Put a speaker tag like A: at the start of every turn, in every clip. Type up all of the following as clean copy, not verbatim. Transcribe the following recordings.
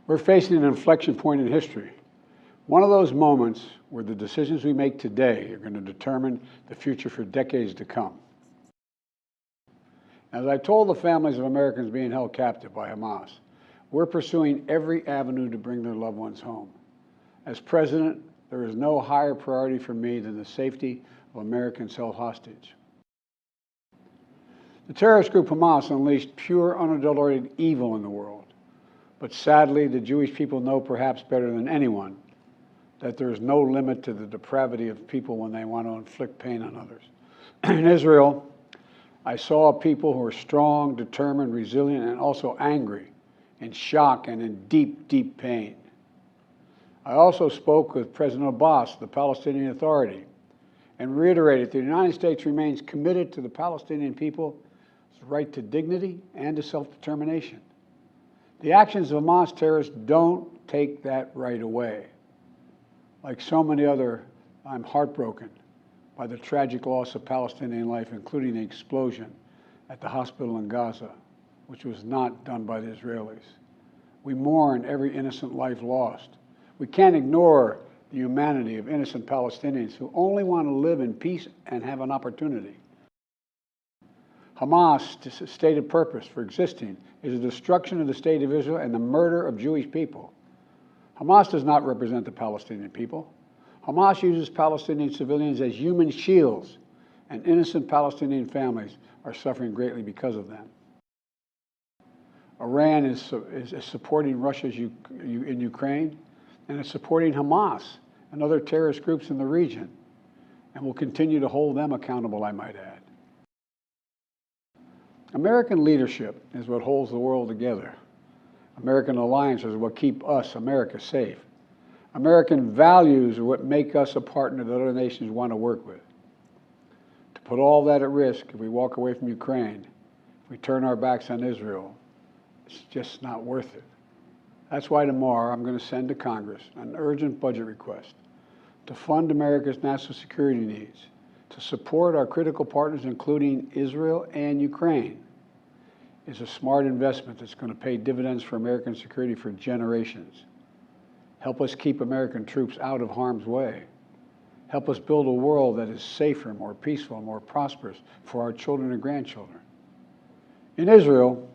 A: We're facing an inflection point in history. One of those moments where the decisions we make today are going to determine the future for decades to come. As I told the families of Americans being held captive by Hamas, we're pursuing every avenue to bring their loved ones home. As president, there is no higher priority for me than the safety of Americans held hostage. The terrorist group Hamas unleashed pure, unadulterated evil in the world. But sadly, the Jewish people know perhaps better than anyone that there is no limit to the depravity of people when they want to inflict pain on others. In Israel, I saw people who are strong, determined, resilient, and also angry, in shock and in deep, deep pain. I also spoke with President Abbas, the Palestinian Authority, and reiterated that the United States remains committed to the Palestinian people's right to dignity and to self-determination. The actions of Hamas terrorists don't take that right away. Like so many other, I'm heartbroken by the tragic loss of Palestinian life, including the explosion at the hospital in Gaza, which was not done by the Israelis. We mourn every innocent life lost. We can't ignore the humanity of innocent Palestinians who only want to live in peace and have an opportunity. Hamas' stated purpose for existing is the destruction of the state of Israel and the murder of Jewish people. Hamas does not represent the Palestinian people. Hamas uses Palestinian civilians as human shields, and innocent Palestinian families are suffering greatly because of them. Iran is supporting Russia in Ukraine, and is supporting Hamas and other terrorist groups in the region, and will continue to hold them accountable, I might add. American leadership is what holds the world together. American alliances are what keep us, America, safe. American values are what make us a partner that other nations want to work with. To put all that at risk, if we walk away from Ukraine, if we turn our backs on Israel, it's just not worth it. That's why tomorrow I'm going to send to Congress an urgent budget request to fund America's national security needs, to support our critical partners, including Israel and Ukraine. Is a smart investment that's going to pay dividends for American security for generations. Help us keep American troops out of harm's way. Help us build a world that is safer, more peaceful, more prosperous for our children and grandchildren. In Israel,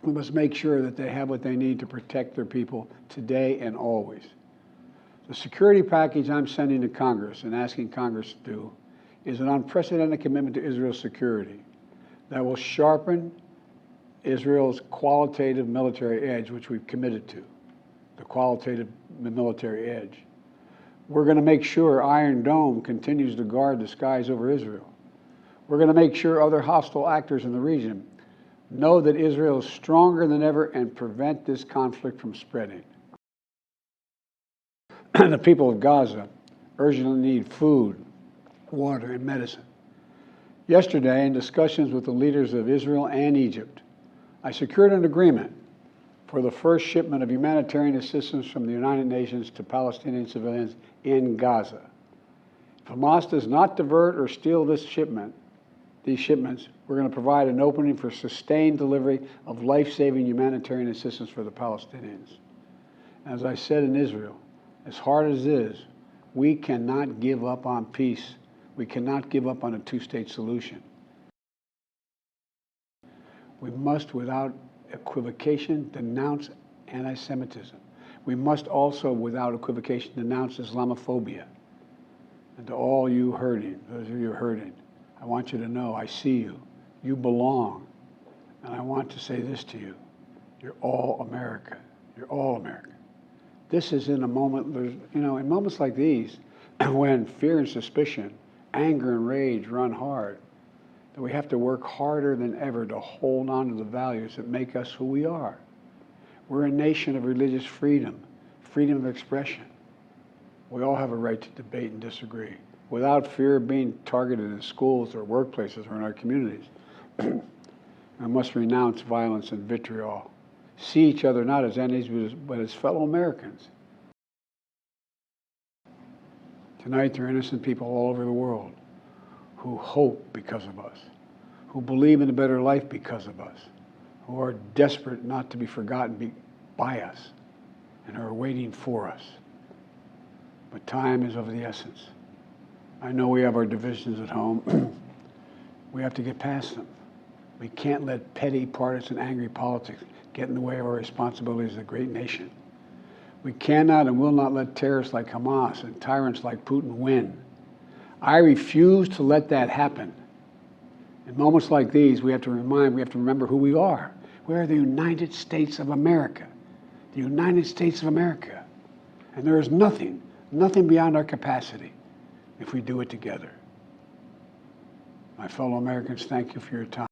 A: we must make sure that they have what they need to protect their people today and always. The security package I'm sending to Congress and asking Congress to do is an unprecedented commitment to Israel's security that will sharpen Israel's qualitative military edge, which we've committed to, the qualitative military edge. We're going to make sure Iron Dome continues to guard the skies over Israel. We're going to make sure other hostile actors in the region know that Israel is stronger than ever and prevent this conflict from spreading. The people of Gaza urgently need food, water, and medicine. Yesterday, in discussions with the leaders of Israel and Egypt, I secured an agreement for the first shipment of humanitarian assistance from the United Nations to Palestinian civilians in Gaza. If Hamas does not divert or steal these shipments, we're going to provide an opening for sustained delivery of life-saving humanitarian assistance for the Palestinians. As I said in Israel, as hard as it is, we cannot give up on peace. We cannot give up on a two-state solution. We must, without equivocation, denounce anti-Semitism. We must also, without equivocation, denounce Islamophobia. And to all you hurting, those of you hurting, I want you to know I see you. You belong. And I want to say this to you. You're all America. You're all America. This is in a moment, in moments like these, when fear and suspicion, anger and rage run hard, that we have to work harder than ever to hold on to the values that make us who we are. We're a nation of religious freedom, freedom of expression. We all have a right to debate and disagree without fear of being targeted in schools or workplaces or in our communities. We must renounce violence and vitriol. See each other not as enemies, but as fellow Americans. Tonight, there are innocent people all over the world who hope because of us, who believe in a better life because of us, who are desperate not to be forgotten by us. and are waiting for us. But time is of the essence. I know we have our divisions at home. We have to get past them. We can't let petty, partisan, angry politics get in the way of our responsibilities as a great nation. We cannot and will not let terrorists like Hamas and tyrants like Putin win. I refuse to let that happen. In moments like these, we have to remember who we are. We are the United States of America. The United States of America. And there is nothing beyond our capacity if we do it together. My fellow Americans, thank you for your time.